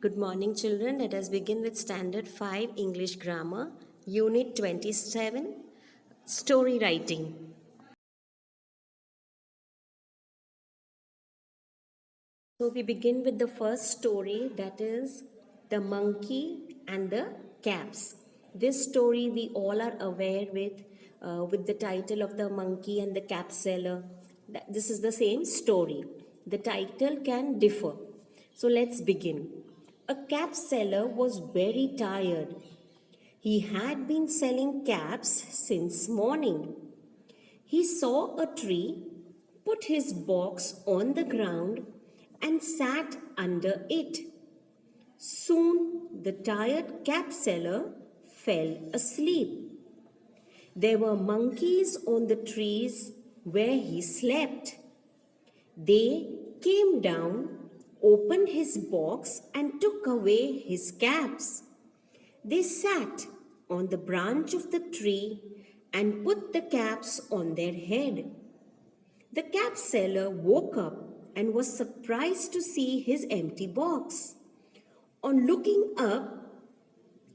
Good morning, children. Let us begin with Standard 5 English Grammar, Unit 27, Story Writing. So we begin with the first story, that is The Monkey and the Caps. This story we all are aware with the title of The Monkey and the Cap Seller. This is the same story. The title can differ. So let's begin. A cap seller was very tired. He had been selling caps since morning. He saw a tree, put his box on the ground, and sat under it. Soon the tired cap seller fell asleep. There were monkeys on the trees where he slept. They came down, opened his box, and took away his caps. They sat on the branch of the tree and put the caps on their head. The cap seller woke up and was surprised to see his empty box. On looking up,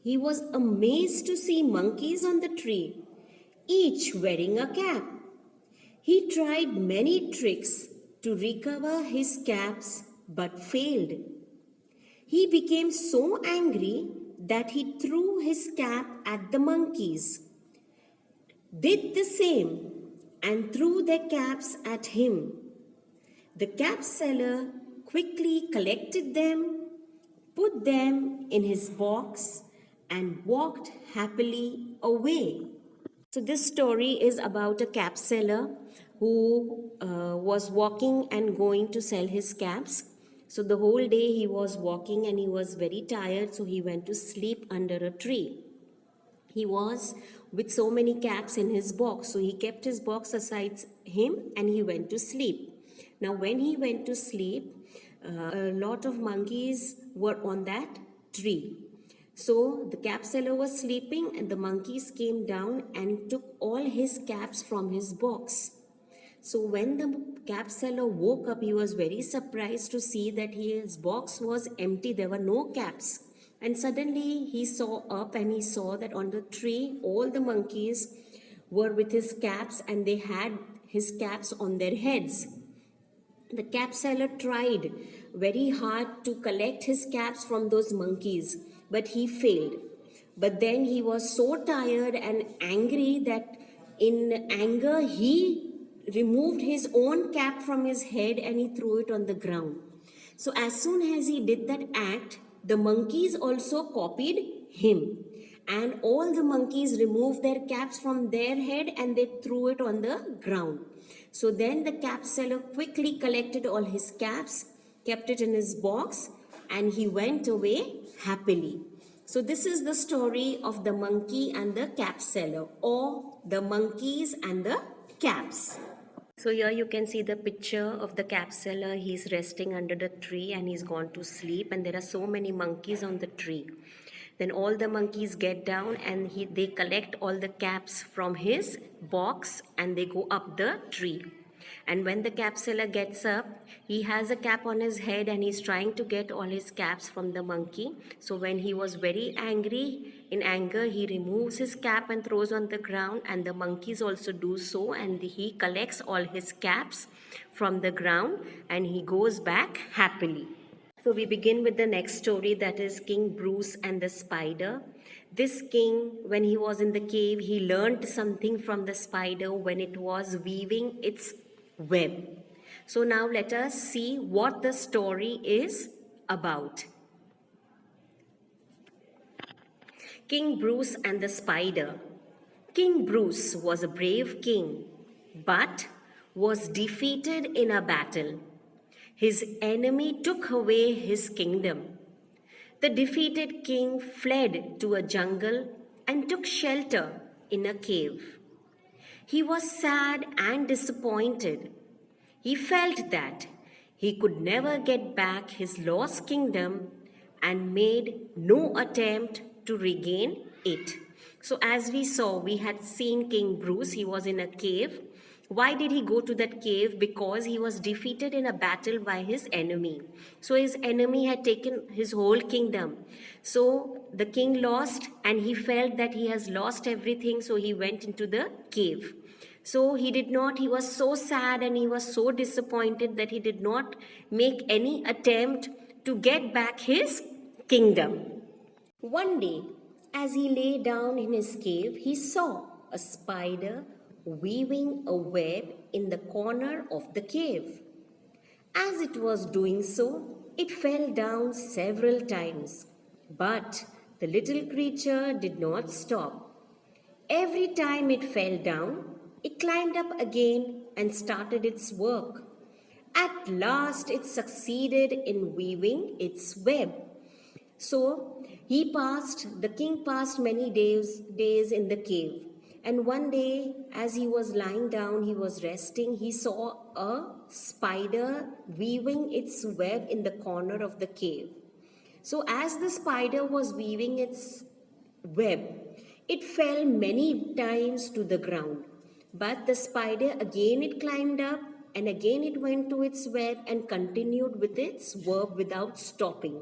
he was amazed to see monkeys on the tree, each wearing a cap. He tried many tricks to recover his caps but failed. He became so angry that he threw his cap at the monkeys, did the same, and threw their caps at him. The cap seller quickly collected them, put them in his box, and walked happily away. So this story is about a cap seller who was walking and going to sell his caps. So the whole day he was walking and he was very tired, so he went to sleep under a tree. He was with so many caps in his box, so he kept his box aside him and he went to sleep. Now when he went to sleep, a lot of monkeys were on that tree. So the cap seller was sleeping and the monkeys came down and took all his caps from his box. So when the cap seller woke up, he was very surprised to see that his box was empty. There were no caps. And suddenly he saw up and he saw that on the tree, all the monkeys were with his caps and they had his caps on their heads. The cap seller tried very hard to collect his caps from those monkeys, but he failed. But then he was so tired and angry that in anger he removed his own cap from his head and he threw it on the ground. So as soon as he did that act, the monkeys also copied him. And all the monkeys removed their caps from their head and they threw it on the ground. So then the cap seller quickly collected all his caps, kept it in his box, and he went away happily. So this is the story of the monkey and the cap seller, or the monkeys and the caps. So here you can see the picture of the cap seller. He's resting under the tree and he's gone to sleep, and there are so many monkeys on the tree. Then all the monkeys get down and they collect all the caps from his box and they go up the tree. And when the cap seller gets up, he has a cap on his head and he's trying to get all his caps from the monkey. So when he was very angry, in anger, he removes his cap and throws on the ground, and the monkeys also do so, and he collects all his caps from the ground and he goes back happily. So we begin with the next story, that is King Bruce and the Spider. This king, when he was in the cave, he learned something from the spider when it was weaving its web. So now let us see what the story is about. King Bruce and the Spider. King Bruce was a brave king, but was defeated in a battle. His enemy took away his kingdom. The defeated king fled to a jungle and took shelter in a cave. He was sad and disappointed. He felt that he could never get back his lost kingdom and made no attempt to regain it. So as we saw, we had seen King Bruce. He was in a cave Why did he go to that cave? Because he was defeated in a battle by his enemy. So his enemy had taken his whole kingdom. So the king lost and he felt that he has lost everything. So he went into the cave. So he was so sad and he was so disappointed that he did not make any attempt to get back his kingdom. One day, as he lay down in his cave, he saw a spider weaving a web in the corner of the cave. As it was doing so, it fell down several times. But the little creature did not stop. Every time it fell down, it climbed up again and started its work. At last, it succeeded in weaving its web. So the king passed many days in the cave. And one day, as he was lying down, he was resting, he saw a spider weaving its web in the corner of the cave. So as the spider was weaving its web, it fell many times to the ground. But the spider again it climbed up and again it went to its web and continued with its work without stopping.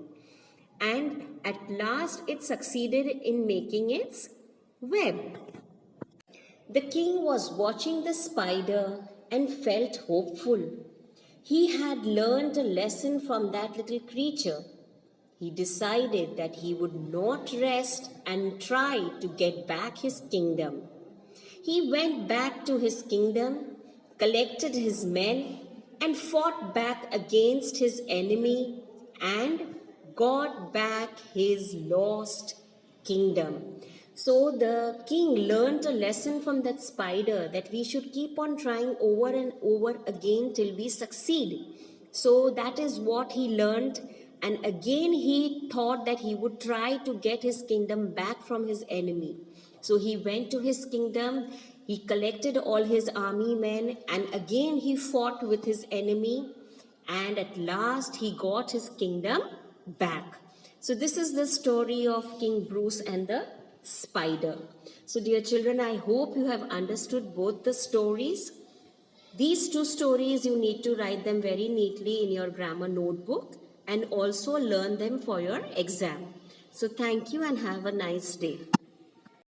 And at last it succeeded in making its web. The king was watching the spider and felt hopeful. He had learned a lesson from that little creature. He decided that he would not rest and try to get back his kingdom. He went back to his kingdom, collected his men, and fought back against his enemy and got back his lost kingdom. So the king learned a lesson from that spider that we should keep on trying over and over again till we succeed. So that is what he learned. And again, he thought that he would try to get his kingdom back from his enemy. So he went to his kingdom, he collected all his army men, and again he fought with his enemy. And at last, he got his kingdom back. So this is the story of King Bruce and the spider. So dear children, I hope you have understood both the stories. These two stories, you need to write them very neatly in your grammar notebook and also learn them for your exam. So thank you and have a nice day.